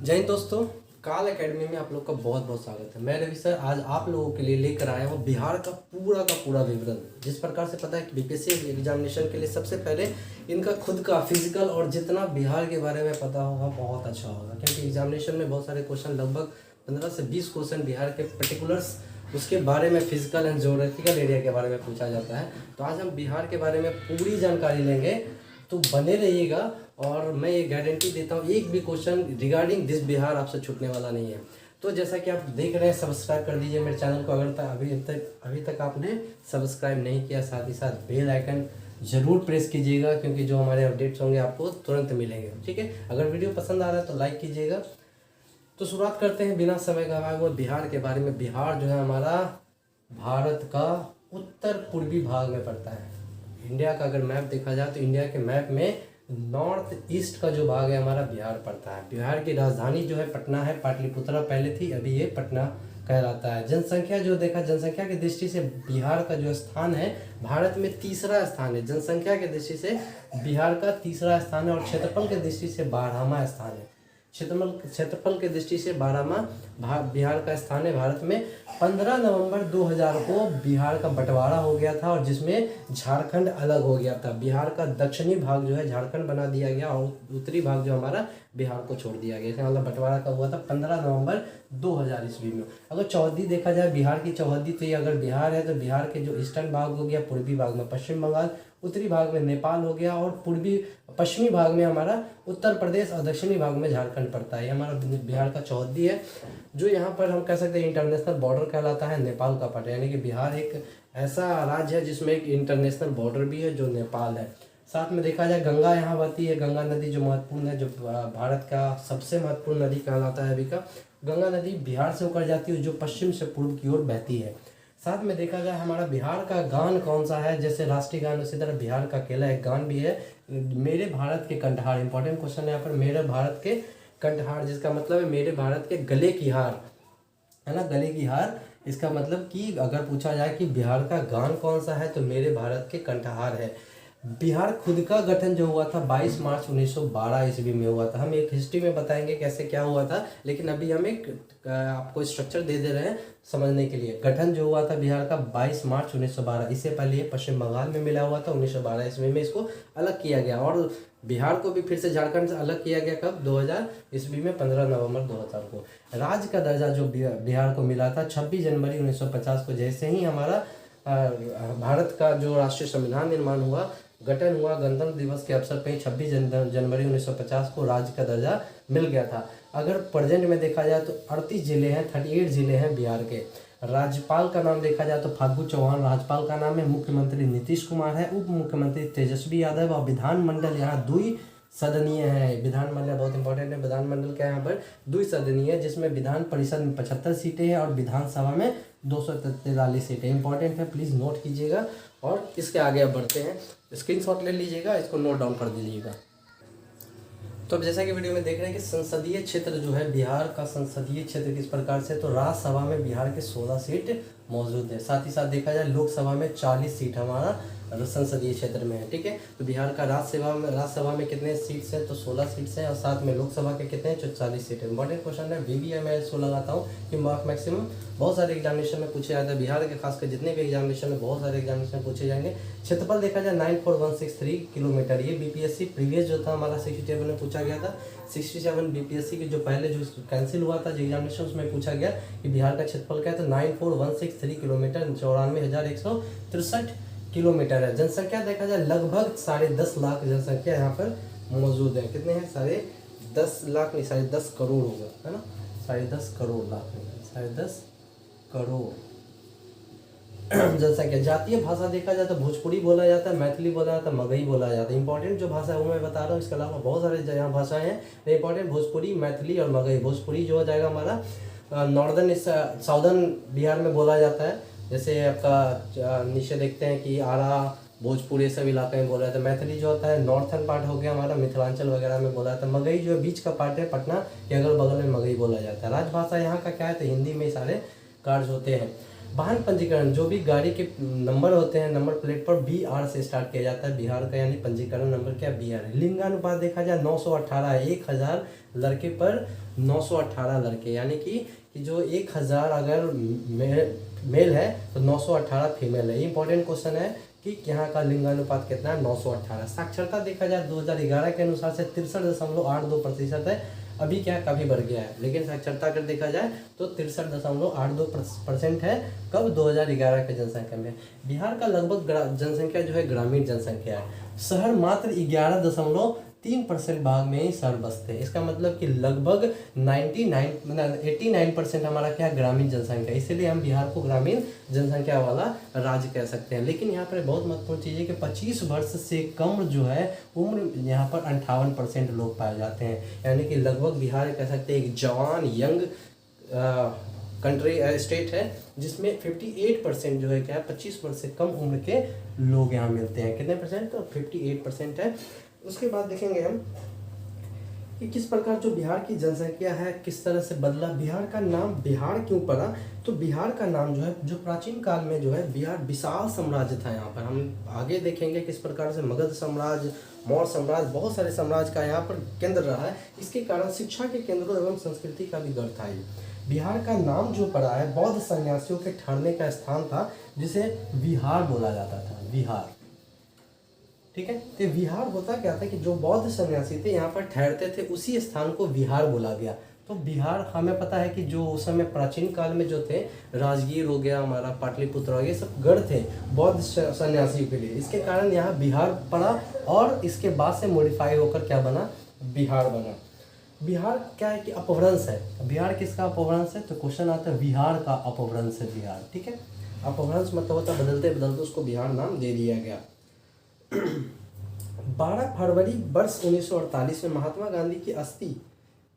जय हिंद दोस्तों। काल एकेडमी में आप लोग का बहुत बहुत स्वागत है। मैं रवि सर आज आप लोगों के लिए लेकर आया हूँ बिहार का पूरा विवरण। जिस प्रकार से पता है कि बीपीएससी एग्जामिनेशन के लिए सबसे पहले इनका खुद का फिजिकल और जितना बिहार के बारे में पता होगा बहुत अच्छा होगा, क्योंकि एग्जामिनेशन में बहुत सारे क्वेश्चन लगभग 15 से 20 क्वेश्चन बिहार के पर्टिकुलर्स उसके बारे में फिजिकल एंड ज्योग्राफिकल एरिया के बारे में पूछा जाता है। तो आज हम बिहार के बारे में पूरी जानकारी लेंगे, तो बने रहिएगा। और मैं ये गारंटी देता हूँ एक भी क्वेश्चन रिगार्डिंग दिस बिहार आपसे छूटने वाला नहीं है। तो जैसा कि आप देख रहे हैं, सब्सक्राइब कर दीजिए मेरे चैनल को अगर अभी तक आपने सब्सक्राइब नहीं किया। साथ ही साथ बेल आइकन जरूर प्रेस कीजिएगा, क्योंकि जो हमारे अपडेट्स होंगे आपको तुरंत मिलेंगे। ठीक है, अगर वीडियो पसंद आ रहा है तो लाइक कीजिएगा। तो शुरुआत करते हैं बिना समय गंवाए हुए बिहार के बारे में। बिहार जो है हमारा भारत का उत्तर पूर्वी भाग में पड़ता है। इंडिया का अगर मैप देखा जाए तो इंडिया के मैप में नॉर्थ ईस्ट का जो भाग है हमारा बिहार पड़ता है। बिहार की राजधानी जो है पटना है। पाटलिपुत्रा पहले थी, अभी ये पटना कहलाता है। जनसंख्या जो देखा, जनसंख्या की दृष्टि से बिहार का जो स्थान है भारत में तीसरा स्थान है। जनसंख्या की दृष्टि से बिहार का तीसरा स्थान है और क्षेत्रफल की दृष्टि से 12वां स्थान है। क्षेत्रफल की दृष्टि से 12वां बिहार का स्थान है भारत में। 15 नवंबर 2000 को बिहार का बंटवारा हो गया था, और जिसमें झारखंड अलग हो गया था। बिहार का दक्षिणी भाग जो है झारखंड बना दिया गया और उत्तरी भाग जो हमारा बिहार को छोड़ दिया गया। इसका मतलब बंटवारा कब हुआ था? 15 नवंबर 2000 ईस्वी में। अगर चौहद्दी देखा जाए बिहार की चौहद्दी, तो ये अगर बिहार है तो बिहार के जो ईस्टर्न भाग हो गया, पूर्वी भाग में पश्चिम बंगाल, उत्तरी भाग में नेपाल हो गया, और पूर्वी पश्चिमी भाग में हमारा उत्तर प्रदेश और दक्षिणी भाग में झारखंड पड़ता है। ये हमारा बिहार का चौहद्दी है, जो यहाँ पर हम कह सकते हैं इंटरनेशनल बॉर्डर कहलाता है, नेपाल का पार्ट। यानी कि बिहार एक ऐसा राज्य है जिसमें एक इंटरनेशनल बॉर्डर भी है जो नेपाल है। साथ में देखा जाए गंगा यहाँ बहती है। गंगा नदी जो महत्वपूर्ण है, जो भारत का सबसे महत्वपूर्ण नदी कहलाता है अभी का। गंगा नदी बिहार से होकर जाती है, जो पश्चिम से पूर्व की ओर बहती है। साथ में देखा जाए हमारा बिहार का गान कौन सा है, जैसे राष्ट्रीय गान, उसी तरह बिहार का अकेला एक गान भी है, मेरे भारत के कंठहार। इंपॉर्टेंट क्वेश्चन है यहाँ पर, मेरे भारत के कंठहार, जिसका मतलब है मेरे भारत के गले की हार, है ना, गले की हार। इसका मतलब कि अगर पूछा जाए कि बिहार का गान कौन सा है, तो मेरे भारत के कंठहार है। बिहार खुद का गठन जो हुआ था 22 मार्च 1912 ईस्वी में हुआ था। हम एक हिस्ट्री में बताएंगे कैसे क्या हुआ था, लेकिन अभी हम एक आपको स्ट्रक्चर दे रहे हैं समझने के लिए। गठन जो हुआ था बिहार का 22 मार्च 1912। इससे पहले ये पश्चिम बंगाल में मिला हुआ था। 1912 ईस्वी में इसको अलग किया गया, और बिहार को भी फिर से झारखंड से अलग किया गया कब? 2000 ईस्वी में, 15 नवंबर 2000 को। राज्य का दर्जा जो बिहार को मिला था 26 जनवरी 1950 को। जैसे ही हमारा भारत का जो राष्ट्रीय संविधान निर्माण हुआ, गठन हुआ, गणतंत्र दिवस के अवसर पर 26 जनवरी 1950 को राज्य का दर्जा मिल गया था। अगर प्रेजेंट में देखा जाए तो 38 जिले हैं, 38 जिले हैं बिहार के। राज्यपाल का नाम देखा जाए तो फागू चौहान राज्यपाल का नाम है। मुख्यमंत्री नीतीश कुमार है। उप मुख्यमंत्री तेजस्वी यादव। और विधानमंडल यहाँ द्विसदनीय है। विधानमंडल बहुत इंपॉर्टेंट है। विधानमंडल क्या है यहाँ पर? द्विसदनीय है, जिसमें विधान परिषद में 75 सीटें हैं और विधानसभा में 243 सीटें। इंपॉर्टेंट है, प्लीज़ नोट कीजिएगा। और इसके आगे अब बढ़ते हैं, स्क्रीनशॉट ले लीजिएगा, इसको नोट डाउन कर दीजिएगा। तो अब जैसा कि वीडियो में देख रहे हैं कि संसदीय क्षेत्र जो है बिहार का, संसदीय क्षेत्र किस प्रकार से, तो राज्यसभा में बिहार के 16 सीट मौजूद है। साथ ही साथ देखा जाए लोकसभा में 40 सीट हमारा संसदीय क्षेत्र में है। ठीक है, तो बिहार का राज्यसभा में कितने सीट्स हैं, तो 16 सीट्स हैं, और साथ में लोकसभा के कितने हैं, जो 40 सीट है। इंपॉर्टेंट क्वेश्चन है, VBI मैं इसको लगाता हूँ कि मार्क मैक्सिमम बहुत सारे एग्जामिनेशन में पूछे जाते हैं। बिहार के खासकर जितने भी एग्जामिनेशन में बहुत सारे एग्जामिनेशन पूछे जाएंगे। क्षेत्रफल देखा जाए 94163 किलोमीटर। ये BPSC प्रीवियस जो था हमारा 67 में पूछा गया था। 67 BPSC के जो पहले जो कैंसिल हुआ था जो एग्जामिनेशन, उसमें पूछा गया कि बिहार का क्षेत्रफल क्या है, तो 94163 किलोमीटर, 94,163 किलोमीटर है। जनसंख्या देखा जाए लगभग 10.5 लाख जनसंख्या यहाँ पर मौजूद है। कितने हैं? 10.5 लाख नहीं, 10.5 करोड़ होगा, है ना, 10.5 करोड़, लाख नहीं, 10.5 करोड़ जनसंख्या। जातीय भाषा देखा जाए तो भोजपुरी बोला जाता है, मैथिली बोला जाता है, मगही बोला जाता है। इंपॉर्टेंट जो भाषा है वो मैं बता रहा हूँ, इसके अलावा बहुत सारे यहाँ भाषाएं हैं। इंपॉर्टेंट भोजपुरी, मैथिली और मगही। भोजपुरी जो हो जाएगा हमारा नॉर्दर्न साउदर्न बिहार में बोला जाता है। जैसे आपका नीचे देखते हैं कि आरा, भोजपुर, ये सब इलाके में बोला जाता है। मैथिली जो होता है नॉर्थर्न पार्ट हो गया हमारा, मिथिलांचल वगैरह में बोला जाता है। मगही जो है बीच का पार्ट है, पटना के अगल बगल में मगही बोला जाता है। राजभाषा यहाँ का क्या है, तो हिंदी में सारे कार्य होते हैं। वाहन पंजीकरण, जो भी गाड़ी के नंबर होते हैं, नंबर प्लेट पर BR से स्टार्ट किया जाता है बिहार का, यानी पंजीकरण नंबर क्या BR है। लिंगानुपात देखा जाए 918 है, 1000 लड़के पर 918 लड़के, यानी कि जो 1000 अगर मेल है तो 918 फीमेल है। इंपॉर्टेंट क्वेश्चन है कि यहाँ का लिंगानुपात कितना है, 918। साक्षरता देखा जाए 2011 के अनुसार से 63.82% है। अभी क्या काफ़ी बढ़ गया है, लेकिन साक्षरता अगर देखा जाए तो 63.82% है। कब, 2011 के जनसंख्या में। बिहार का लगभग जनसंख्या जो है ग्रामीण जनसंख्या है। शहर मात्र 11.3% भाग में ही शहर बसते हैं। इसका मतलब कि लगभग 89% हमारा क्या है, ग्रामीण जनसंख्या। इसीलिए हम बिहार को ग्रामीण जनसंख्या वाला राज्य कह सकते हैं। लेकिन यहाँ पर बहुत महत्वपूर्ण चीज़ है कि 25 वर्ष से कम जो है उम्र, यहाँ पर 58% लोग पाए जाते हैं। यानी कि लगभग बिहार कह सकते हैं एक जवान यंग कंट्री स्टेट है, जिसमें 58% जो है क्या है, 25 वर्ष से कम उम्र के लोग यहाँ मिलते हैं। कितने परसेंट, तो 58% है। उसके बाद देखेंगे हम कि किस प्रकार जो बिहार की जनसंख्या है किस तरह से बदला। बिहार का नाम बिहार क्यों पड़ा, तो बिहार का नाम जो है, जो प्राचीन काल में जो है बिहार विशाल साम्राज्य था। यहाँ पर हम आगे देखेंगे किस प्रकार से मगध साम्राज्य, मौर्य साम्राज्य, बहुत सारे साम्राज्य का यहाँ पर केंद्र रहा है। इसके कारण शिक्षा के केंद्रों एवं संस्कृति का भी गढ़ था ये। बिहार का नाम जो पड़ा है, बौद्ध सन्यासियों के ठहरने का स्थान था, जिसे विहार बोला जाता था, विहार। ठीक है, तो विहार होता क्या था कि जो बौद्ध सन्यासी थे यहाँ पर ठहरते थे, उसी स्थान को विहार बोला गया। तो बिहार हमें पता है कि जो उस समय प्राचीन काल में जो थे, राजगीर हो गया, हमारा पाटलिपुत्र हो गया, ये सब गढ़ थे बौद्ध सन्यासियों के लिए। इसके कारण यहाँ बिहार पड़ा और इसके बाद से मॉडिफाई होकर क्या बना, बिहार बना। बिहार क्या है कि अपभ्रंश है। बिहार किसका अपभ्रंश है, तो क्वेश्चन आता है बिहार का अपभ्रंश है बिहार। ठीक है, अपभ्रंश मतलब होता है बदलते बदलते उसको बिहार नाम दे दिया गया। 12 फरवरी वर्ष 1948 में महात्मा गांधी की अस्थि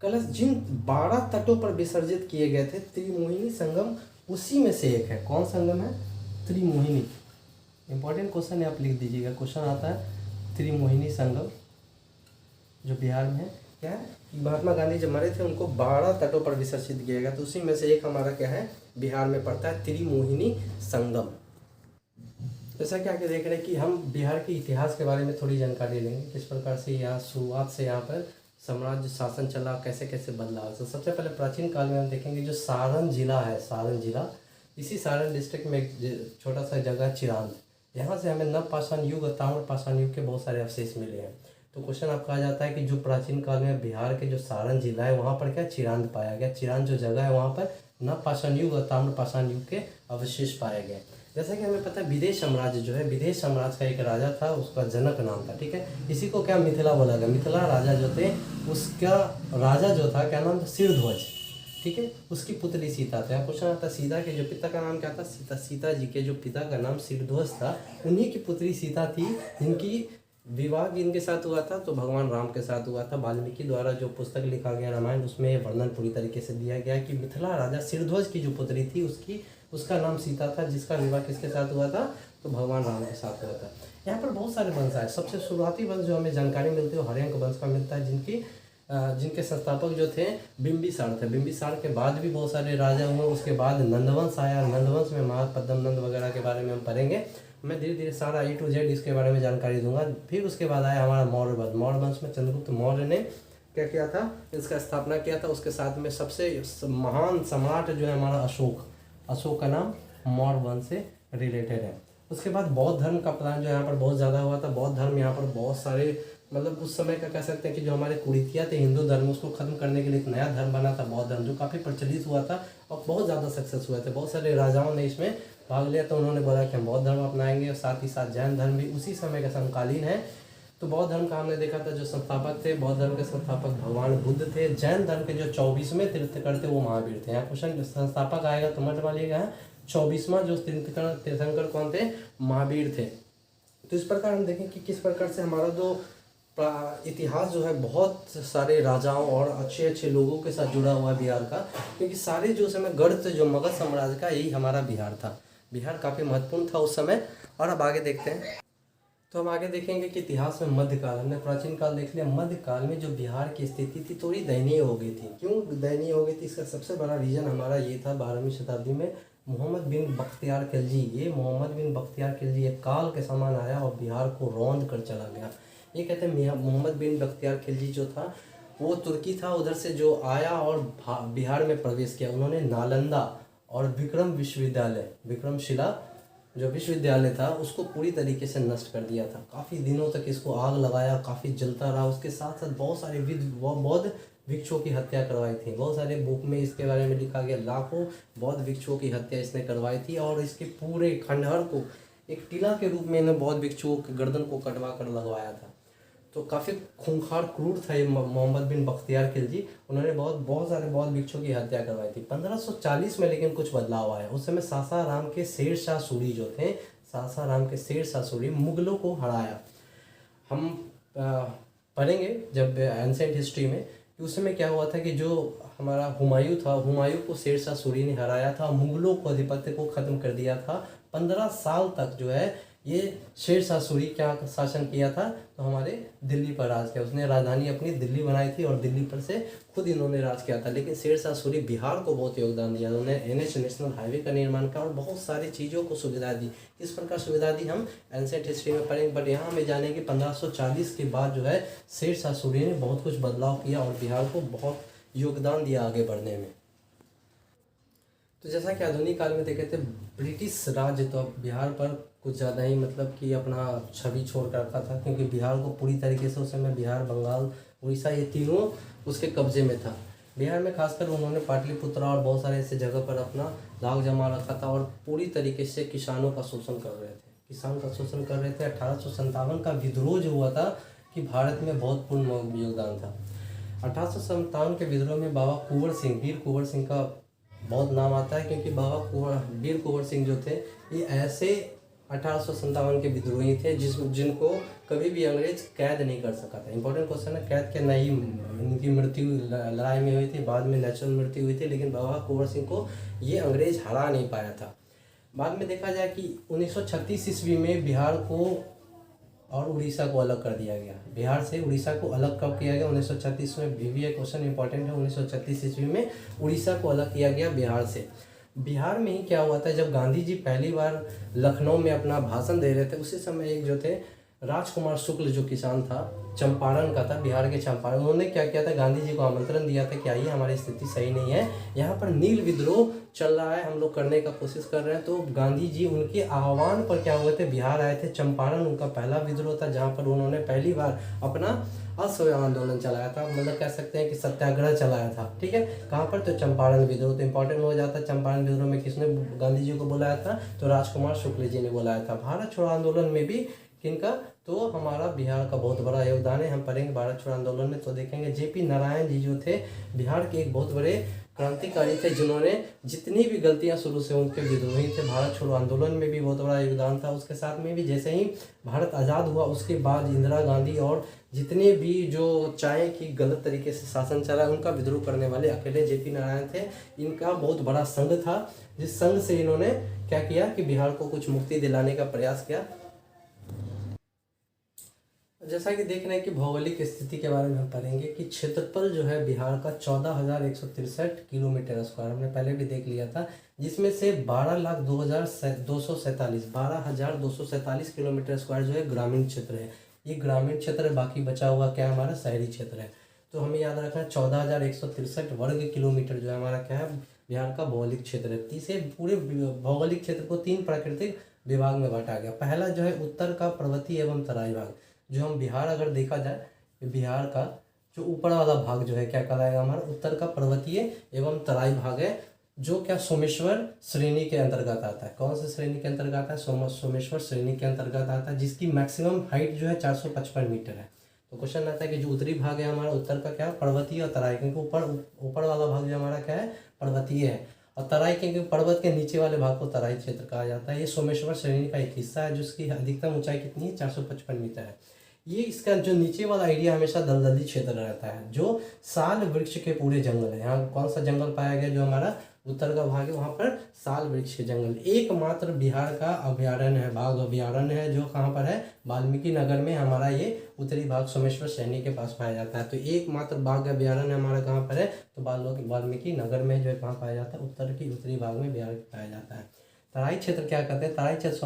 कलश जिन 12 तटों पर विसर्जित किए गए थे, त्रिमोहिनी संगम उसी में से एक है। कौन संगम है, त्रिमोहिनी। इंपॉर्टेंट क्वेश्चन है, आप लिख दीजिएगा। क्वेश्चन आता है त्रिमोहिनी संगम जो बिहार में है। क्या है, महात्मा गांधी जब मरे थे उनको 12 तटों पर विसर्जित किया गया, तो उसी में से एक हमारा क्या है, बिहार में पड़ता है, त्रिमोहिनी संगम। जैसा कि आगे देख रहे हैं कि हम बिहार के इतिहास के बारे में थोड़ी जानकारी लेंगे, किस प्रकार से यहाँ शुरुआत से यहाँ पर साम्राज्य शासन चला, कैसे कैसे बदला। तो सबसे पहले प्राचीन काल में हम देखेंगे जो सारण जिला है, सारण जिला, इसी सारण डिस्ट्रिक्ट में एक छोटा सा जगह चिरांद, यहाँ से हमें नवपाषाण युग और ताम्रपाषाण युग के बहुत सारे अवशेष मिले हैं। तो क्वेश्चन आपका आ जाता है कि जो प्राचीन काल में बिहार के जो सारण जिला है वहाँ पर क्या चिरांद पाया गया। चिरांद जो जगह है वहाँ पर नवपाषाण युग और ताम्रपाषाण युग के अवशेष पाए गए। जैसा कि हमें पता है विदेश साम्राज्य जो है, विदेश साम्राज्य का एक राजा था, उसका जनक नाम था। ठीक है, इसी को क्या मिथिला बोला गया। मिथिला राजा जो थे, उसका राजा जो था क्या नाम था, सिरध्वज। ठीक है, उसकी पुत्री सीता था। क्वेश्चन आता है सीता के जो पिता का नाम क्या था, सीता। सीता जी के जो पिता का नाम सिरध्वज था, उन्हीं की पुत्री सीता थी, जिनकी विवाह इनके साथ हुआ था तो भगवान राम के साथ हुआ था। वाल्मीकि द्वारा जो पुस्तक लिखा गया रामायण, उसमें ये वर्णन पूरी तरीके से दिया गया कि मिथिला राजा सिरध्वज की जो पुत्री थी उसका नाम सीता था, जिसका विवाह किसके साथ हुआ था, तो भगवान राम के साथ हुआ था। यहाँ पर बहुत सारे वंश आए। सबसे शुरुआती वंश जो हमें जानकारी मिलती है वो हर्यंक वंश का मिलता है, जिनके संस्थापक जो थे बिंबिसार थे। बिंबिसार के बाद भी बहुत सारे राजा हुए। उसके बाद नंदवंश आया। नंदवंश में महापद्मनंद वगैरह के बारे में हम पढ़ेंगे। मैं धीरे धीरे सारा A to Z इसके बारे में जानकारी दूंगा। फिर उसके बाद आया हमारा मौर्य वंश। मौर्य वंश में चंद्रगुप्त मौर्य ने क्या किया था, इसका स्थापना किया था। उसके साथ में सबसे महान सम्राट जो है हमारा अशोक का नाम मौर्य वंश से रिलेटेड है। उसके बाद बौद्ध धर्म का प्रदान जो यहाँ पर बहुत ज़्यादा हुआ था। बौद्ध धर्म यहाँ पर बहुत सारे, मतलब उस समय का कह सकते हैं कि जो हमारे कुरीतियाँ थे हिंदू धर्म, उसको खत्म करने के लिए एक नया धर्म बना था बौद्ध धर्म, जो काफ़ी प्रचलित हुआ था और बहुत ज़्यादा सक्सेस हुए थे। बहुत सारे राजाओं ने इसमें भाग लिया, तो उन्होंने बोला कि हम बौद्ध धर्म अपनाएंगे। और साथ ही साथ जैन धर्म भी उसी समय का समकालीन है। तो बौद्ध धर्म का हमने देखा था जो संस्थापक थे, बौद्ध धर्म के संस्थापक भगवान बुद्ध थे। जैन धर्म के जो 24वें तीर्थंकर थे वो महावीर थे। यहाँ क्वेश्चन संस्थापक आएगा तो मत वालिएगा, 24वां जो तीर्थंकर कौन थे, महावीर थे। तो इस प्रकार हम देखें कि किस प्रकार से हमारा जो इतिहास जो है बहुत सारे राजाओं और अच्छे अच्छे लोगों के साथ जुड़ा हुआ है बिहार का, क्योंकि सारे जो समय गढ़ थे जो मगध साम्राज्य का, यही हमारा बिहार था। बिहार काफ़ी महत्वपूर्ण था उस समय। और अब आगे देखते हैं, तो हम आगे देखेंगे कि इतिहास में मध्यकाल, हमने प्राचीन काल देख लिया। मध्यकाल में जो बिहार की स्थिति थी थोड़ी दयनीय हो गई थी। क्यों दयनीय हो गई थी, इसका सबसे बड़ा रीज़न हमारा ये था, 12वीं शताब्दी में मोहम्मद बिन बख्तियार खिलजी, मोहम्मद बिन बख्तियार खिलजी एक काल के समान आया और बिहार को रौंद कर चला गया। ये कहते हैं मोहम्मद बिन बख्तियार खिलजी जो था वो तुर्की था, उधर से जो आया और बिहार में प्रवेश किया, उन्होंने नालंदा और विक्रमशिला जो विश्वविद्यालय था उसको पूरी तरीके से नष्ट कर दिया था। काफ़ी दिनों तक इसको आग लगाया, काफ़ी जलता रहा। उसके साथ साथ बहुत सारे बौद्ध भिक्षुओं की हत्या करवाई थी। बहुत सारे बुक में इसके बारे में लिखा गया, लाखों बौद्ध भिक्षुओं की हत्या इसने करवाई थी। और इसके पूरे खंडहर को एक टीला के रूप में इन्हें बौद्ध भिक्षुओं के गर्दन को कटवा कर लगवाया था। तो काफ़ी खूंखार क्रूर था ये मोहम्मद बिन बख्तियार खिलजी। उन्होंने बहुत सारे बौद्ध भिक्षुओं की हत्या करवाई थी 1540 में। लेकिन कुछ बदलाव आया। उस समय सासाराम के शेर शाह सूरी जो थे, सासाराम के शेर शाह सूरी मुगलों को हराया। हम पढ़ेंगे जब एंसेंट हिस्ट्री में कि उस समय क्या हुआ था कि जो हमारा हुमायूं था, हुमायूं को शेर शाह सूरी ने हराया था, मुगलों को आधिपत्य को ख़त्म कर दिया था। 15 साल तक जो है ये शेर शाह सूरी क्या शासन किया था, तो हमारे दिल्ली पर राज किया। उसने राजधानी अपनी दिल्ली बनाई थी और दिल्ली पर से खुद इन्होंने राज किया था। लेकिन शेर शाह सूरी बिहार को बहुत योगदान दिया। उन्होंने NH नेशनल हाईवे का निर्माण किया और बहुत सारी चीज़ों को सुविधा दी। किस प्रकार सुविधा दी हम एंसेंट हिस्ट्री में पढ़ेंगे, बट यहाँ हमें जानेंगे 1540 के बाद जो है शेर शाह सूरी ने बहुत कुछ बदलाव किया और बिहार को बहुत योगदान दिया आगे बढ़ने में। तो जैसा कि आधुनिक काल में देखे थे, ब्रिटिश राज तो बिहार पर कुछ ज़्यादा ही मतलब कि अपना छवि छोड़ कर रखा था, क्योंकि बिहार को पूरी तरीके से उस समय बिहार, बंगाल, उड़ीसा ये तीनों उसके कब्जे में था। बिहार में खासकर उन्होंने पाटलिपुत्रा और बहुत सारे ऐसे जगह पर अपना दाग जमा रखा था और पूरी तरीके से किसानों का शोषण कर रहे थे। किसान का शोषण कर रहे थे। 1857 का विद्रोह जो हुआ था कि भारत में बहुत पूर्ण योगदान था। 1857 के विद्रोह में बाबा कुंवर सिंह, वीर कुंवर सिंह का बहुत नाम आता है, क्योंकि वीर कुंवर सिंह जो थे ये ऐसे 1857 के विद्रोही थे जिनको कभी भी अंग्रेज कैद नहीं कर सका था। इंपॉर्टेंट क्वेश्चन है, कैद के नहीं, इनकी मृत्यु लड़ाई में हुई थी, बाद में नेचुरल मृत्यु हुई थी, लेकिन बाबा कुंवर सिंह को ये अंग्रेज हरा नहीं पाया था। बाद में देखा जाए कि 1936 ईस्वी में बिहार को और उड़ीसा को अलग कर दिया गया। बिहार से उड़ीसा को अलग कब किया गया? 1936 में। भी ये क्वेश्चन इंपॉर्टेंट है। 1936 ईस्वी में उड़ीसा को अलग किया गया बिहार से। बिहार में ही क्या हुआ था, जब गांधी जी पहली बार लखनऊ में अपना भाषण दे रहे थे, उसी समय एक जो थे राजकुमार शुक्ल जो किसान था, चंपारण का था, बिहार के चंपारण, उन्होंने क्या किया था, गांधी जी को आमंत्रण दिया था कि आइए, हमारी स्थिति सही नहीं है, यहाँ पर नील विद्रोह चल रहा है, हम लोग करने का कोशिश कर रहे हैं। तो गांधी जी उनके आह्वान पर क्या हुए थे, बिहार आए थे। चंपारण उनका पहला विद्रोह था, जहाँ पर उन्होंने पहली बार अपना असहयोग आंदोलन चलाया था, मतलब कह सकते हैं कि सत्याग्रह चलाया था। ठीक है, कहाँ पर? तो चंपारण विद्रोह। तो इंपॉर्टेंट हो जाता है, चंपारण विद्रोह में किसने गांधी जी को बुलाया था? तो राजकुमार शुक्ल जी ने बुलाया था। भारत छोड़ो आंदोलन में भी किनका? तो हमारा बिहार का बहुत बड़ा योगदान है। हम पढ़ेंगे भारत छोड़ो आंदोलन में, तो देखेंगे JP नारायण जी जो थे बिहार के एक बहुत बड़े क्रांतिकारी थे, जिन्होंने जितनी भी गलतियां शुरू से उनके विद्रोही थे। भारत छोड़ो आंदोलन में भी बहुत बड़ा योगदान था। उसके साथ में भी जैसे ही भारत आज़ाद हुआ उसके बाद इंदिरा गांधी और जितने भी जो चाहे कि गलत तरीके से शासन चला, उनका विद्रोह करने वाले अकेले JP नारायण थे। इनका बहुत बड़ा संघ था, जिस संघ से इन्होंने क्या किया कि बिहार को कुछ मुक्ति दिलाने का प्रयास किया। जैसा कि देख रहे हैं कि भौगोलिक स्थिति के बारे में हम पढ़ेंगे कि क्षेत्रफल जो है बिहार का 14,163 किलोमीटर स्क्वायर, हमने पहले भी देख लिया था, जिसमें से 12,0247 किलोमीटर स्क्वायर जो है ग्रामीण क्षेत्र है। ये ग्रामीण क्षेत्र है, बाकी बचा हुआ क्या है, हमारा शहरी क्षेत्र है। तो हमें याद रखना है 14,163 वर्ग किलोमीटर जो है हमारा क्या है, बिहार का भौगोलिक क्षेत्र है। इसे पूरे भौगोलिक क्षेत्र को 3 प्राकृतिक विभाग में बांटा गया। पहला जो है उत्तर का पर्वतीय एवं तराई भाग। जो हम बिहार अगर देखा जाए, बिहार का जो ऊपर वाला भाग जो है क्या कहलाएगा, हमारा उत्तर का पर्वतीय एवं तराई भाग है, जो क्या सोमेश्वर श्रेणी के अंतर्गत आता है। कौन सी श्रेणी के अंतर्गत आता है? सोमेश्वर श्रेणी के अंतर्गत आता है, जिसकी मैक्सिमम हाइट जो है 455 मीटर है। तो क्वेश्चन आता है कि जो उत्तरी भाग है हमारा उत्तर का क्या, पर्वतीय और तराई, क्योंकि ऊपर वाला भाग जो हमारा क्या है, पर्वतीय है, और तराई क्योंकि पर्वत के नीचे वाले भाग को तराई क्षेत्र कहा जाता है। ये सोमेश्वर श्रेणी का एक हिस्सा है, जिसकी अधिकतम ऊंचाई कितनी है, 455 मीटर है। ये इसका जो नीचे वाला एरिया हमेशा दलदली क्षेत्र रहता है, जो साल वृक्ष के पूरे जंगल है। यहाँ कौन सा जंगल पाया गया, जो हमारा उत्तर का भाग है, वहाँ पर साल वृक्ष के जंगल। एकमात्र बिहार का अभ्यारण्य है, बाघ अभ्यारण्य है, जो कहाँ पर है, वाल्मीकि नगर में। हमारा ये उत्तरी भाग सोमेश्वर श्रेणी के पास पाया जाता है। तो एकमात्र बाघ अभ्यारण्य हमारा कहाँ पर है, तो वाल्मीकि नगर में जो है कहाँ पाया जाता है, उत्तरी भाग में बिहार पाया जाता है। तराई क्षेत्र क्या कहते हैं? तराई क्षेत्र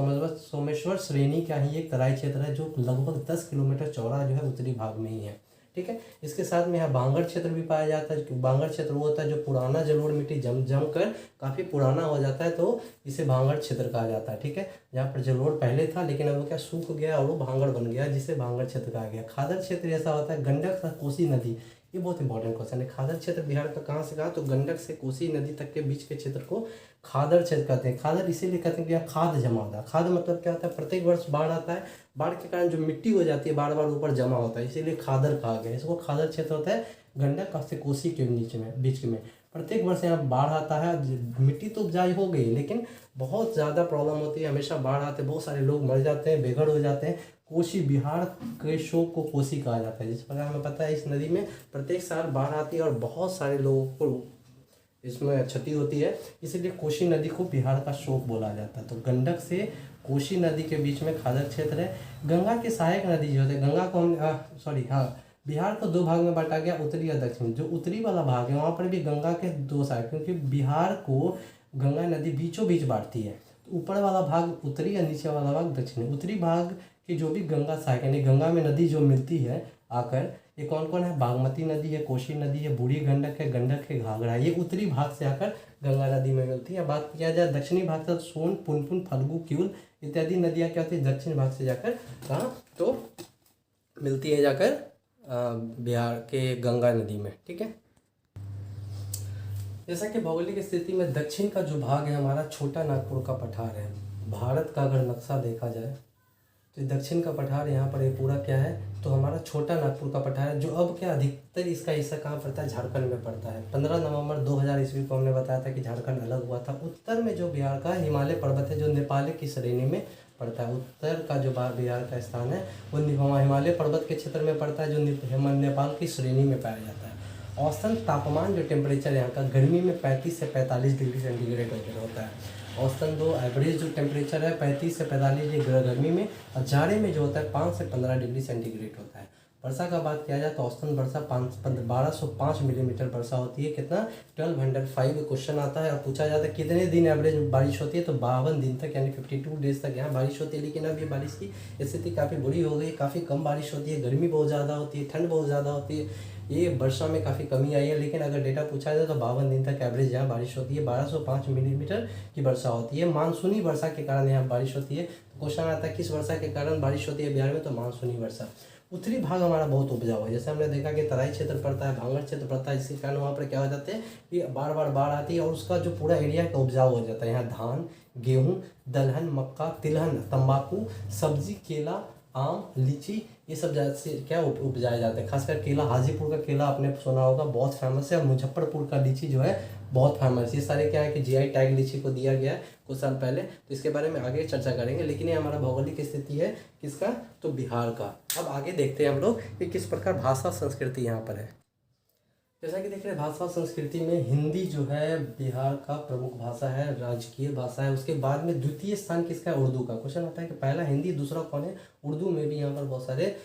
सोमेश्वर श्रेणी का ही एक तराई क्षेत्र है, जो लगभग 10 किलोमीटर चौड़ा जो है उत्तरी भाग में ही है। ठीक है। इसके साथ में यहाँ बांगर क्षेत्र भी पाया जाता है। बांगर क्षेत्र वो होता है जो पुराना जलोढ़ मिट्टी जम कर काफ़ी पुराना हो जाता है, तो इसे भांगड़ क्षेत्र कहा जाता है, ठीक है। जहाँ पर जलोढ़ पहले था लेकिन अब वो क्या सूख गया और वो भांगड़ बन गया, जिसे भांगड़ क्षेत्र कहा गया। खादर क्षेत्र ऐसा होता है गंडक तथा कोसी नदी, ये बहुत इंपॉर्टेंट क्वेश्चन है। खादर क्षेत्र बिहार का कहाँ से कहा, तो गंडक से कोसी नदी तक के बीच के क्षेत्र को खादर क्षेत्र कहते हैं। खादर इसीलिए कहते हैं कि यहाँ खाद जमा होता है। खाद मतलब क्या होता है, प्रत्येक वर्ष बाढ़ आता है, बाढ़ के कारण जो मिट्टी हो जाती है बार बार ऊपर जमा होता है, इसीलिए खादर कहा गया। इसको खादर क्षेत्र होता है गंडक से कोसी के नीचे में बीच में। प्रत्येक वर्ष यहाँ बाढ़ आता है, मिट्टी तो उपजाई हो गई लेकिन बहुत ज़्यादा प्रॉब्लम होती है, हमेशा बाढ़ आते बहुत सारे लोग मर जाते हैं, बेघर हो जाते हैं। कोसी, बिहार के शोक को कोसी कहा जाता है। जिस प्रकार हमें पता है इस नदी में प्रत्येक साल बाढ़ आती है और बहुत सारे लोगों को इसमें क्षति होती है, इसीलिए कोसी नदी को बिहार का शोक बोला जाता है। तो गंडक से कोसी नदी के बीच में खादर क्षेत्र है। गंगा के सहायक नदी जो होते हैं, गंगा को हम बिहार को दो भाग में बांटा गया, उत्तरी और दक्षिण। जो उत्तरी वाला भाग है वहाँ पर भी गंगा के दो सहायक, क्योंकि बिहार को गंगा नदी बीचों बीच बांटती है। तो ऊपर वाला भाग उत्तरी और नीचे वाला भाग दक्षिणी। उत्तरी भाग की जो भी गंगा सहायक यानी गंगा में नदी जो मिलती है आकर, ये कौन कौन है, बागमती नदी है, कोसी नदी है, बूढ़ी गंडक है, गंडक है, घाघरा, ये उत्तरी भाग से आकर गंगा नदी में मिलती है। बात किया जाए दक्षिणी भाग से, सोन, पुनपुन, फल्गु, क्यूल इत्यादि नदियाँ क्या होती है, दक्षिण भाग से जाकर कहाँ तो मिलती है, जाकर बिहार के गंगा नदी में, ठीक है। जैसा कि भौगोलिक स्थिति में दक्षिण का जो भाग है हमारा छोटा नागपुर का पठार है। भारत का अगर नक्शा देखा जाए तो दक्षिण का पठार यहाँ पर ये पूरा क्या है, तो हमारा छोटा नागपुर का पठार है, जो अब क्या अधिकतर इसका हिस्सा कहाँ पड़ता है, झारखंड में पड़ता है। 15 नवंबर 2000 ईस्वी को हमने बताया था कि झारखंड अलग हुआ था। उत्तर में जो बिहार का हिमालय पर्वत है जो नेपाल की श्रेणी में पड़ता है, उत्तर का जो बिहार का स्थान है वो हिमालय पर्वत के क्षेत्र में पड़ता है, जो नेपाल की श्रेणी में पाया जाता है। औसतन तापमान जो टेम्परेचर यहाँ का गर्मी में 35 से 45 डिग्री सेंटीग्रेड होता है। औसतन जो एवरेज जो टेम्परेचर है 35 से 45 डिग्री गर्मी में, और जाड़े में जो होता है 5 से 15 डिग्री सेंटीग्रेड होता है। वर्षा का बात किया जाए तो औसतन वर्षा 1205 मिलीमीटर वर्षा होती है। कितना, 1205 क्वेश्चन आता है और पूछा जाता है कितने दिन एवरेज बारिश होती है, तो 52 दिन तक यानी 52 डेज तक यहाँ बारिश होती है। लेकिन अब ये बारिश की स्थिति काफ़ी बुरी हो गई, काफ़ी कम बारिश होती है, गर्मी बहुत ज़्यादा होती है, ठंड बहुत ज़्यादा होती है। ये वर्षा में काफ़ी कमी आई है, लेकिन अगर डेटा पूछा जाए तो 52 दिन तक एवरेज यहाँ बारिश होती है, 1205 मिलीमीटर की वर्षा होती है। मानसूनी वर्षा के कारण यहाँ बारिश होती है। तो क्वेश्चन आता है किस वर्षा के कारण बारिश होती है बिहार में, तो मानसूनी वर्षा। उत्तरी भाग हमारा बहुत उपजाऊ है, जैसे हमने देखा कि तराई क्षेत्र पड़ता है, भांगड़ क्षेत्र पड़ता है, इसके कारण वहाँ पर क्या हो जाते हैं कि बार बार बाढ़ आती है और उसका जो पूरा एरिया का उपजाऊ हो जाता है। यहाँ धान, गेहूँ, दलहन, मक्का, तिलहन, तंबाकू, सब्जी, केला, आम, लीची, ये सब से क्या उपजाए जाते हैं। खासकर केला, हाजीपुर का केला आपने सुना होगा बहुत फेमस है, और मुजफ्फरपुर का लीची जो है बहुत फेमस। ये सारे क्या है कि जीआई टैग लीची को दिया गया है कुछ साल पहले, तो इसके बारे में आगे चर्चा करेंगे। लेकिन ये हमारा भौगोलिक स्थिति है किसका, तो बिहार का। अब आगे देखते हैं हम लोग कि किस प्रकार भाषा संस्कृति यहाँ पर है। जैसा कि देख रहे हैं भाषा संस्कृति में हिंदी जो है बिहार का प्रमुख भाषा है, राजकीय भाषा है। उसके बाद में द्वितीय स्थान किसका है, उर्दू का। क्वेश्चन आता है कि पहला हिंदी, दूसरा कौन है, उर्दू में भी यहाँ पर बहुत सारे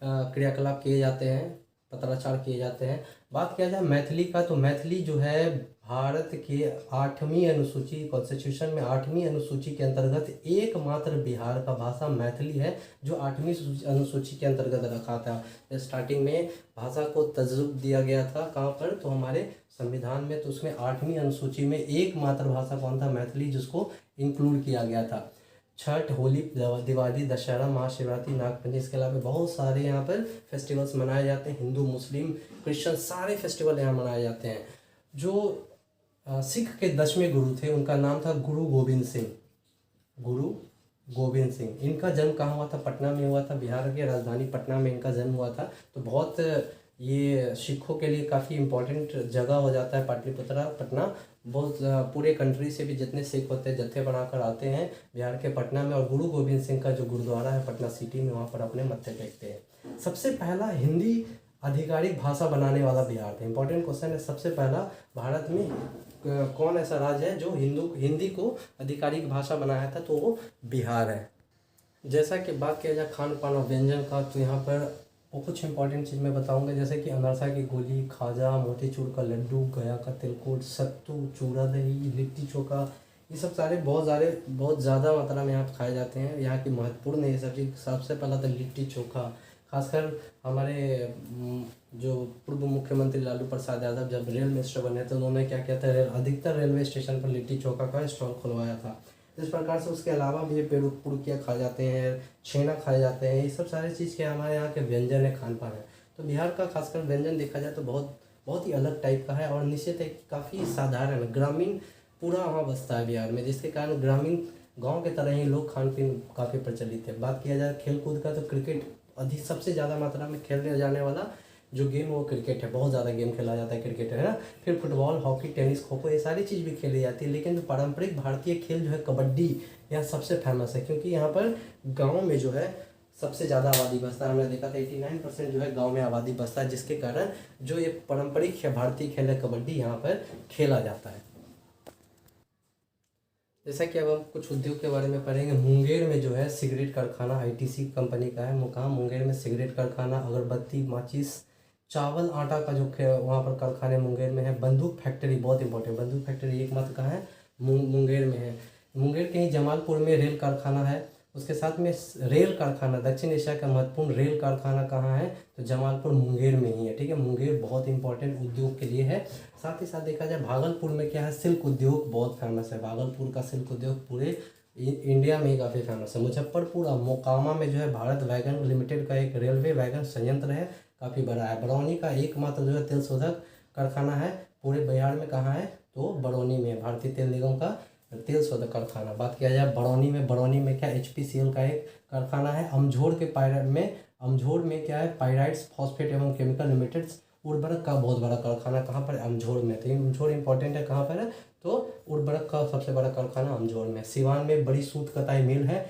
क्रियाकलाप किए जाते हैं, पत्राचार किए जाते हैं। बात किया जाए मैथिली का, तो मैथिली जो है भारत के 8वीं अनुसूची, कॉन्स्टिट्यूशन में 8वीं अनुसूची के अंतर्गत एकमात्र बिहार का भाषा मैथिली है, जो 8वीं अनुसूची के अंतर्गत रखा था। स्टार्टिंग में भाषा को तजुर्ब दिया गया था कहाँ पर, तो हमारे संविधान में, तो उसमें 8वीं अनुसूची में एकमात्र भाषा कौन था, मैथिली, जिसको इंक्लूड किया गया था। छठ, होली, दिवाली, दशहरा, महाशिवरात्रि, नागपंचमी, इसके अलावा बहुत सारे यहाँ पर फेस्टिवल्स मनाए जाते हैं। हिंदू, मुस्लिम, क्रिश्चियन सारे फेस्टिवल यहाँ मनाए जाते हैं। जो सिख के 10वें गुरु थे उनका नाम था गुरु गोविंद सिंह। गुरु गोविंद सिंह, इनका जन्म कहाँ हुआ था, पटना में हुआ था। बिहार की राजधानी पटना में इनका जन्म हुआ था। तो बहुत ये सिखों के लिए काफ़ी इम्पोर्टेंट जगह हो जाता है पाटलिपुत्रा, पटना। बहुत पूरे कंट्री से भी जितने सिख होते हैं जत्थे बनाकर आते हैं बिहार के पटना में, और गुरु गोविंद सिंह का जो गुरुद्वारा है पटना सिटी में, वहाँ पर अपने मत्थे टेकते हैं। सबसे पहला हिंदी आधिकारिक भाषा बनाने वाला बिहार था। इंपॉर्टेंट क्वेश्चन है, सबसे पहला भारत में कौन ऐसा राज्य है जो हिंदी को आधिकारिक भाषा बनाया था, तो वो बिहार है। जैसा कि बात किया जाए खान पान और व्यंजन का, तो यहाँ पर वो कुछ इंपॉर्टेंट चीज़ मैं बताऊंगा, जैसे कि अनरसा की गोली, खाजा, मोतीचूर का लड्डू, गया का तिलकुट, सत्तू, चूड़ा दही, लिट्टी चोखा, ये सब सारे बहुत ज़्यादा मात्रा में यहाँ खाए जाते हैं। यहाँ की महत्वपूर्ण ये सब चीज़, सबसे पहला तो लिट्टी चोखा, खासकर हमारे जो पूर्व मुख्यमंत्री लालू प्रसाद यादव जब रेल मिनिस्टर बने थे, उन्होंने क्या किया था, अधिकतर रेलवे स्टेशन पर लिट्टी चोखा का स्टॉल खुलवाया था। इस प्रकार से उसके अलावा भी पुड़किया खाए जाते हैं, छेना खाए जाते हैं। ये सब सारी चीज़ के हमारे यहाँ के व्यंजन है, खान पान है। तो बिहार का खासकर व्यंजन देखा जाए तो बहुत बहुत ही अलग टाइप का है और निश्चित है कि काफ़ी साधारण ग्रामीण पूरा वहाँ बसता है बिहार में, जिसके कारण ग्रामीण गांव के तरह ही लोग खान पीन काफ़ी प्रचलित है। बात किया जाए खेल कूद का तो क्रिकेट अधिक सबसे ज़्यादा मात्रा में खेलने जाने वाला जो गेम वो क्रिकेट है। बहुत ज़्यादा गेम खेला जाता है क्रिकेट, है ना। फिर football, hockey, tennis, kho kho, ये सारी चीज़ भी खेली जाती है। लेकिन जो पारंपरिक भारतीय खेल जो है कबड्डी, यहाँ सबसे फेमस है, क्योंकि यहाँ पर गाँव में जो है सबसे ज़्यादा आबादी बसता है। हमने देखा था 89% जो है गांव में आबादी बसता है, जिसके कारण जो ये पारंपरिक भारतीय खेल है कबड्डी यहाँ पर खेला जाता है। जैसा कि अब हम कुछ उद्योग के बारे में पढ़ेंगे। मुंगेर में जो है सिगरेट कारखाना आईटीसी कंपनी का है मुकाम। मुंगेर में सिगरेट कारखाना, अगरबत्ती, माचिस, चावल, आटा का जो वहाँ पर कारखाने मुंगेर में है। बंदूक फैक्ट्री बहुत इंपॉर्टेंट, बंदूक फैक्ट्री एकमात्र कहाँ है, मुंगेर में है। मुंगेर के ही जमालपुर में रेल कारखाना है। उसके साथ में रेल कारखाना, दक्षिण एशिया का महत्वपूर्ण रेल कारखाना कहाँ है, तो जमालपुर मुंगेर में ही है। ठीक है, मुंगेर बहुत इंपॉर्टेंट उद्योग के लिए है। साथ ही साथ देखा जाए भागलपुर में क्या है, सिल्क उद्योग बहुत फेमस है। भागलपुर का सिल्क उद्योग पूरे इंडिया में ही काफ़ी फेमस है। मुजफ्फरपुर और मोकामा में जो है भारत वैगन लिमिटेड का एक रेलवे वैगन संयंत्र है, काफ़ी बड़ा है। बरौनी का एकमात्र जो है तेल शोधक कारखाना है पूरे बिहार में, कहाँ है, तो बरौनी में, भारतीय तेल निगम का तेल शोधक कारखाना। बात किया जाए बरौनी में क्या HPCL का एक कारखाना है। अमझोर में क्या है, पायराइट्स फॉस्फेट एवं केमिकल लिमिटेड उर्वरक का बहुत बड़ा कारखाना कहाँ पर, अमझोर में। तो अमझोर इंपॉर्टेंट है, कहाँ पर है, तो उर्वरक का सबसे बड़ा कारखाना अमझोर में। सिवान में बड़ी सूत कताई मिल है।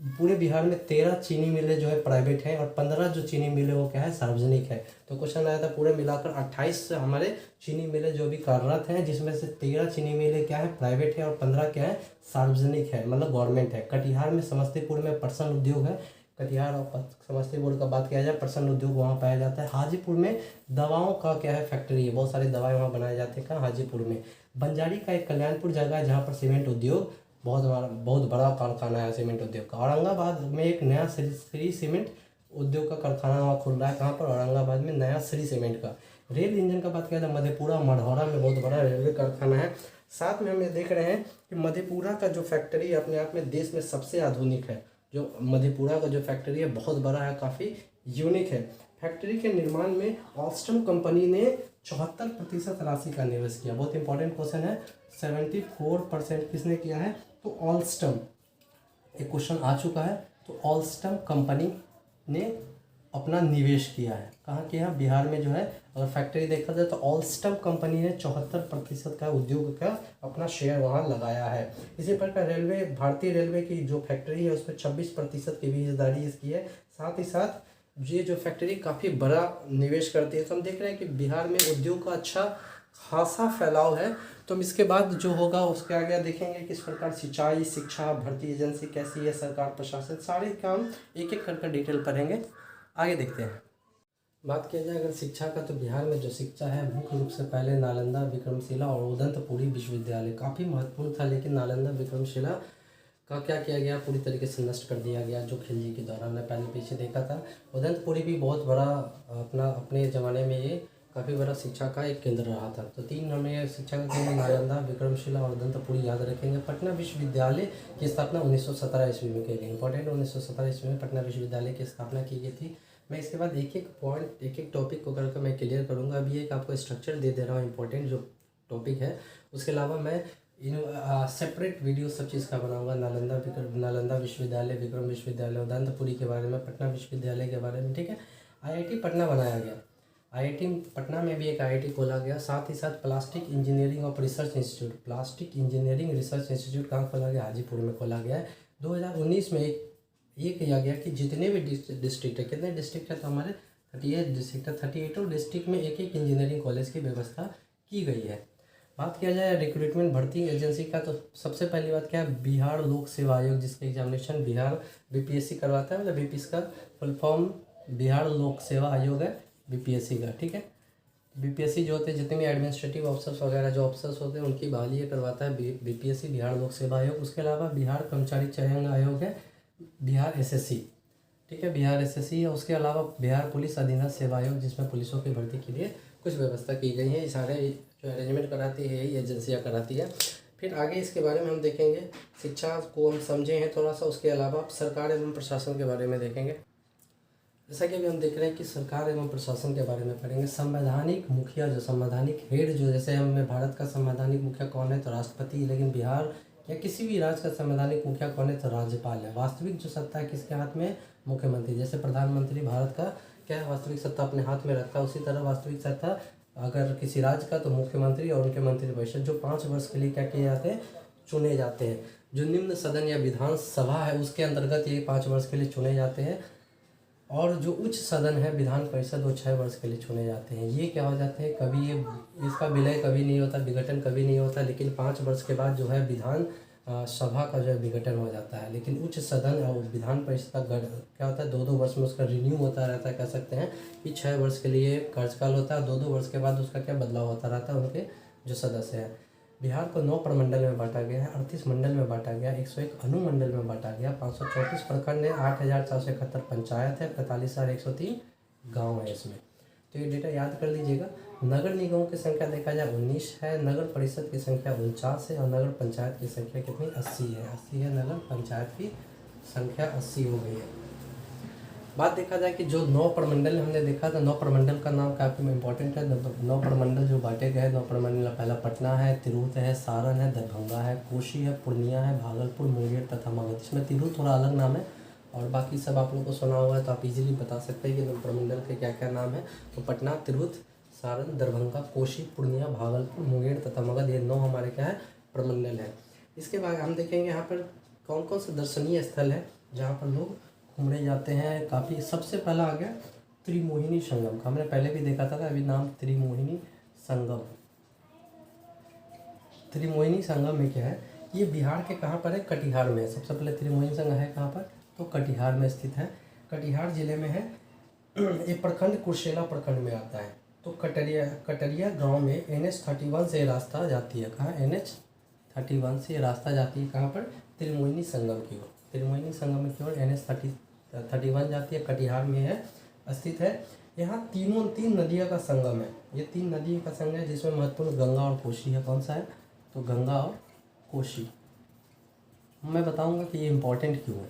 पूरे बिहार में 13 चीनी मिलें जो है प्राइवेट हैं और 15 जो चीनी मिलें वो क्या है, सार्वजनिक है। तो क्वेश्चन आया था पूरे मिलाकर 28 हमारे चीनी मिलें जो भी कार्यरत हैं, जिसमें से 13 चीनी मिलें क्या है, प्राइवेट है और 15 क्या है, सार्वजनिक है, मतलब गवर्नमेंट है। कटिहार में, समस्तीपुर में प्रसन्न उद्योग है। कटिहार और समस्तीपुर का बात किया जाए, प्रसन्न उद्योग वहाँ पाया जाता है। हाजीपुर में दवाओं का क्या है, फैक्ट्री है, बहुत सारी दवाएं वहाँ बनाए जाते हैं। कहाँ, हाजीपुर में। बंजारी का एक कल्याणपुर जगह है जहाँ पर सीमेंट उद्योग बहुत बड़ा कारखाना है सीमेंट उद्योग का। औरंगाबाद में एक नया श्री सीमेंट उद्योग का कारखाना वहाँ खुल रहा है। कहाँ पर, औरंगाबाद में नया श्री सीमेंट का। रेल इंजन का बात किया जाए, मधेपुरा मढ़ौरा में बहुत बड़ा रेलवे कारखाना है। साथ में हम ये देख रहे हैं कि मधेपुरा का जो फैक्ट्री अपने आप में देश में सबसे आधुनिक है। जो मधेपुरा का जो फैक्ट्री है बहुत बड़ा है, काफ़ी यूनिक है। फैक्ट्री के निर्माण में ऑल्स्टम कंपनी ने 74% राशि का निवेश किया। बहुत इंपॉर्टेंट क्वेश्चन है, 74% किसने किया है, तो ऑल्स्टम, एक क्वेश्चन आ चुका है। तो ऑल्स्टम कंपनी ने अपना निवेश किया है, कहाँ किया है, बिहार में जो है। अगर फैक्ट्री देखा जाए तो ऑल्स्टम कंपनी ने 74% का उद्योग का अपना शेयर वहाँ लगाया है। इसी प्रकार रेलवे, भारतीय रेलवे की जो फैक्ट्री है उसमें 26% की भी हिस्सेदारी इसकी है। साथ ही साथ ये जो फैक्ट्री काफ़ी बड़ा निवेश करती है। तो हम देख रहे हैं कि बिहार में उद्योग का अच्छा खासा फैलाव है। तो हम इसके बाद जो होगा उसके आगे देखेंगे किस प्रकार सिंचाई, शिक्षा, भर्ती एजेंसी कैसी है, सरकार प्रशासन, सारे काम एक एक कर डिटेल पढ़ेंगे। आगे देखते हैं। बात किया जाए अगर शिक्षा का, तो बिहार में जो शिक्षा है मुख्य रूप से पहले नालंदा, विक्रमशिला और उदंतपुरी विश्वविद्यालय काफ़ी महत्वपूर्ण था। लेकिन नालंदा, विक्रमशिला का क्या किया गया, पूरी तरीके से नष्ट कर दिया गया जो खिलजी के दौरान हमने पहले पीछे देखा था। उदंतपुरी भी बहुत बड़ा अपने ज़माने में ये काफ़ी बड़ा शिक्षा का एक केंद्र रहा था। तो 3 हमें शिक्षा का केंद्र नालंदा, विक्रमशिला और उदंतपुरी याद रखेंगे। पटना विश्वविद्यालय की स्थापना 1917 ईस्वी में की गई। इंपॉर्टेंट, 1917 ईस्वी में पटना विश्वविद्यालय की स्थापना की गई थी। मैं इसके बाद एक एक पॉइंट, एक एक टॉपिक को करके मैं क्लियर करूँगा। अभी एक आपको स्ट्रक्चर दे दे रहा हूँ इंपॉर्टेंट जो टॉपिक है। उसके अलावा मैं सेपरेट वीडियो सब चीज़ का बनाऊंगा। नालंदा विश्वविद्यालय, विक्रम विश्वविद्यालय, उदंतपुरी के बारे में, पटना विश्वविद्यालय के बारे में। ठीक है, IIT पटना बनाया गया। IIT पटना में भी एक IIT खोला गया। साथ ही साथ प्लास्टिक इंजीनियरिंग और research institute, plastic engineering research institute कहाँ खोला गया, हाजीपुर में खोला गया है। 2019 में ये किया गया कि जितने भी डिस्ट्रिक्ट है, कितने डिस्ट्रिक्ट है, तो हमारे 38 डिस्ट्रिक्ट है। 38 डिस्ट्रिक्ट में एक एक इंजीनियरिंग कॉलेज की व्यवस्था की गई है। बात किया जाए रिक्रूटमेंट भर्ती एजेंसी का, तो सबसे पहली बात क्या है, बिहार लोक सेवा आयोग, जिसका एग्जामिनेशन बिहार BPSC करवाता है। मतलब BPSC का फुल फॉर्म बिहार लोक सेवा आयोग है, BPSC का। ठीक है, BPSC जो होते हैं, जितने भी एडमिनिस्ट्रेटिव ऑफिसर्स वगैरह जो ऑफिसर्स होते हैं उनकी बहाली करवाता है BPSC, बिहार लोक सेवा आयोग। उसके अलावा बिहार कर्मचारी चयन आयोग है, बिहार SSC। ठीक है, बिहार एसएससी है। उसके अलावा बिहार पुलिस अधीनस्थ सेवा आयोग, जिसमें पुलिसों की भर्ती के लिए कुछ व्यवस्था की गई है। ये सारे जो अरेंजमेंट कराती है ये एजेंसियाँ कराती है। फिर आगे इसके बारे में हम देखेंगे, शिक्षा को हम समझे हैं थोड़ा सा। उसके अलावा सरकार एवं प्रशासन के बारे में देखेंगे। जैसा कि अभी हम देख रहे हैं कि सरकार एवं प्रशासन के बारे में पढ़ेंगे। संवैधानिक मुखिया, जो संवैधानिक हेड, जो जैसे हमें भारत का संवैधानिक मुखिया कौन है तो राष्ट्रपति, लेकिन बिहार या किसी भी राज्य का संवैधानिक मुखिया कौन है तो राज्यपाल है। वास्तविक जो सत्ता है किसके हाथ में? मुख्यमंत्री। जैसे प्रधानमंत्री भारत का क्या है, वास्तविक सत्ता अपने हाथ में रखता है, उसी तरह वास्तविक सत्ता अगर किसी राज्य का तो मुख्यमंत्री और उनके मंत्रिपरिषद, जो 5 वर्ष के लिए क्या किए जाते हैं, चुने जाते हैं। जो निम्न सदन या विधानसभा है उसके अंतर्गत ये 5 वर्ष के लिए चुने जाते हैं। और जो उच्च सदन है विधान परिषद, वो 6 वर्ष के लिए चुने जाते हैं। ये क्या हो जाते हैं, कभी ये इसका विलय कभी नहीं होता, विघटन कभी नहीं होता, लेकिन 5 वर्ष के बाद जो है विधान सभा का जो है विघटन हो जाता है। लेकिन उच्च सदन और विधान परिषद का क्या होता है, 2-2 वर्ष में उसका रिन्यू होता रहता है। कह सकते हैं कि 6 वर्ष के लिए कार्यकाल होता है, 2-2 वर्ष के बाद उसका क्या बदलाव होता रहता है उनके जो सदस्य हैं। बिहार को 9 प्रमंडल में बांटा गया है, 38 मंडल में बांटा गया, 101 अनुमंडल में बांटा गया, 534 प्रखंड है, 8,471 पंचायत है, 45,103 गाँव है इसमें। तो ये डेटा याद कर लीजिएगा। नगर निगमों की संख्या देखा जाए 19 है, नगर परिषद की संख्या 49 है और नगर पंचायत की संख्या कितनी? 80 है। 80 है, नगर पंचायत की संख्या 80 हो गई है। बात देखा जाए कि जो 9 प्रमंडल हमने देखा था, 9 प्रमंडल का नाम काफ़ी इम्पोर्टेंट है। 9 प्रमंडल जो बांटे गए, 9 प्रमंडल पहला पटना है, तिरहुत है, सारण है, दरभंगा है, कोशी है, पूर्णिया है, भागलपुर, मुंगेर तथा मगध। इसमें तिरहुत थोड़ा अलग नाम है और बाकी सब आप लोगों को सुना हुआ है तो आप इजीली बता सकते हैं कि 9 प्रमंडल के क्या क्या नाम है। तो पटना, तिरहुत, सारण, दरभंगा, कोशी, पूर्णिया, भागलपुर, मुंगेर तथा मगध, ये 9 हमारे क्या है, प्रमंडल है। इसके बाद हम देखेंगे यहाँ पर कौन कौन से दर्शनीय स्थल है जहाँ पर लोग घूमने जाते हैं। काफ़ी सबसे पहला आ गया त्रिमोहिनी संगम का, हमने पहले भी देखा था ना, अभी नाम त्रिमोहिनी संगम। त्रिमोहिनी संगम में क्या है, ये बिहार के कहाँ पर है? कटिहार में है। सबसे पहले त्रिमोहिनी संगम है कहाँ पर? तो कटिहार में स्थित है, कटिहार जिले में है। ये प्रखंड कुर्सेला प्रखंड में आता है। तो कटरिया गांव में NH-31 से रास्ता जाती है। कहाँ? NH-31 से रास्ता जाती है कहाँ पर? त्रिमोहिनी संगम की ओर। त्रिमोहिनी संगम की ओर NH-31 जाती है, कटिहार में है, स्थित है। यहाँ 3 नदियों का संगम है। ये 3 नदियों का संगम है जिसमें महत्वपूर्ण गंगा और कोसी है। कौन सा है? तो गंगा और कोसी। मैं बताऊंगा कि ये इम्पोर्टेंट क्यों है।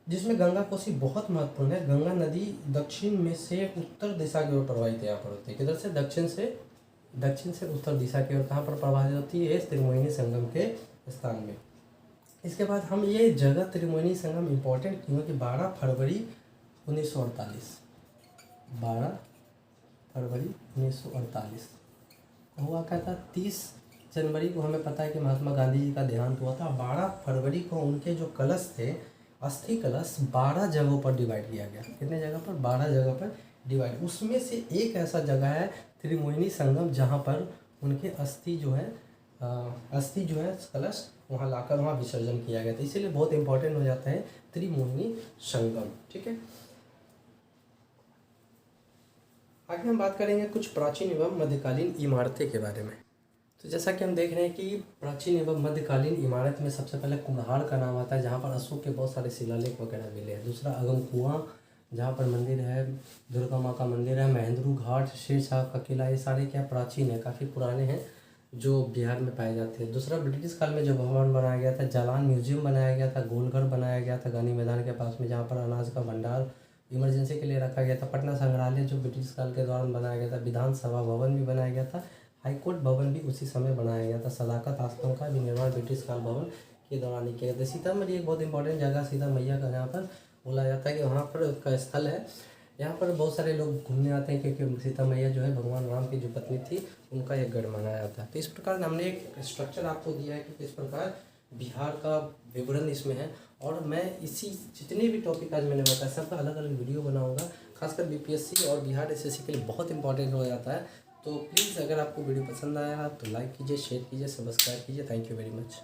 जिसमें गंगा कोसी बहुत महत्वपूर्ण है। गंगा नदी दक्षिण में से उत्तर दिशा की ओर प्रवाहित यहाँ पर होती है। किधर से? दक्षिण से उत्तर दिशा की ओर कहाँ पर प्रवाहित होती है? इस त्रिमोहिनी संगम के स्थान में। इसके बाद हम ये जगह त्रिमोहिनी संगम इम्पोर्टेंट क्यों है कि 12 फरवरी 1948 हुआ क्या था? 30 जनवरी को हमें पता है कि महात्मा गांधी जी का देहांत हुआ था। 12 फरवरी को उनके जो कलश थे, अस्थि कलश, 12 जगहों पर डिवाइड किया गया। कितने जगह पर? 12 जगह पर डिवाइड। उसमें से एक ऐसा जगह है त्रिमोहिनी संगम जहाँ पर उनके अस्थि जो है कलश वहाँ लाकर वहाँ विसर्जन किया गया था। इसीलिए बहुत इंपॉर्टेंट हो जाता है त्रिमोहिनी संगम। ठीक है, आगे हम बात करेंगे कुछ प्राचीन एवं मध्यकालीन इमारतें के बारे में। तो जैसा कि हम देख रहे हैं कि प्राचीन एवं मध्यकालीन इमारत में सबसे पहले कुम्हार का नाम आता है, जहाँ पर अशोक के बहुत सारे शिलालेख वगैरह मिले हैं। दूसरा अगम कुआं, जहाँ पर मंदिर है, दुर्गा माँ का मंदिर है, महेंद्रू घाट, शेरशाह का किला, ये सारे क्या प्राचीन है, काफ़ी पुराने हैं, जो बिहार में पाए जाते हैं। दूसरा ब्रिटिश काल में जो भवन बनाया गया था, जालान म्यूजियम बनाया गया था, गोलघर बनाया गया था गांधी मैदान के पास में, जहाँ पर अनाज का भंडार इमरजेंसी के लिए रखा गया था। पटना संग्रहालय जो ब्रिटिश काल के दौरान बनाया गया था। विधानसभा भवन भी बनाया गया था। हाईकोर्ट भवन भी उसी समय बनाया गया था। सदाकत आश्रम का भी निर्माण ब्रिटिश काल भवन के दौरान ही किया गया था। सीतामढ़ी एक बहुत इंपॉर्टेंट जगह सीता मैया का यहाँ पर बोला जाता है कि वहाँ पर उसका स्थल है। यहाँ पर बहुत सारे लोग घूमने आते हैं क्योंकि सीता मैया जो है भगवान राम की जो पत्नी थी उनका एक गढ़ माना जाता है। तो इस प्रकार हमने एक स्ट्रक्चर आपको दिया है कि किस प्रकार बिहार का विवरण इसमें है। और मैं इसी जितने भी टॉपिक आज मैंने बताया सबका अलग अलग वीडियो बनाऊंगा। खासकर बीपीएससी और बिहार एसएससी के लिए बहुत इंपॉर्टेंट हो जाता है। तो प्लीज़ अगर आपको वीडियो पसंद आया तो लाइक कीजिए, शेयर कीजिए, सब्सक्राइब कीजिए। Thank you very much.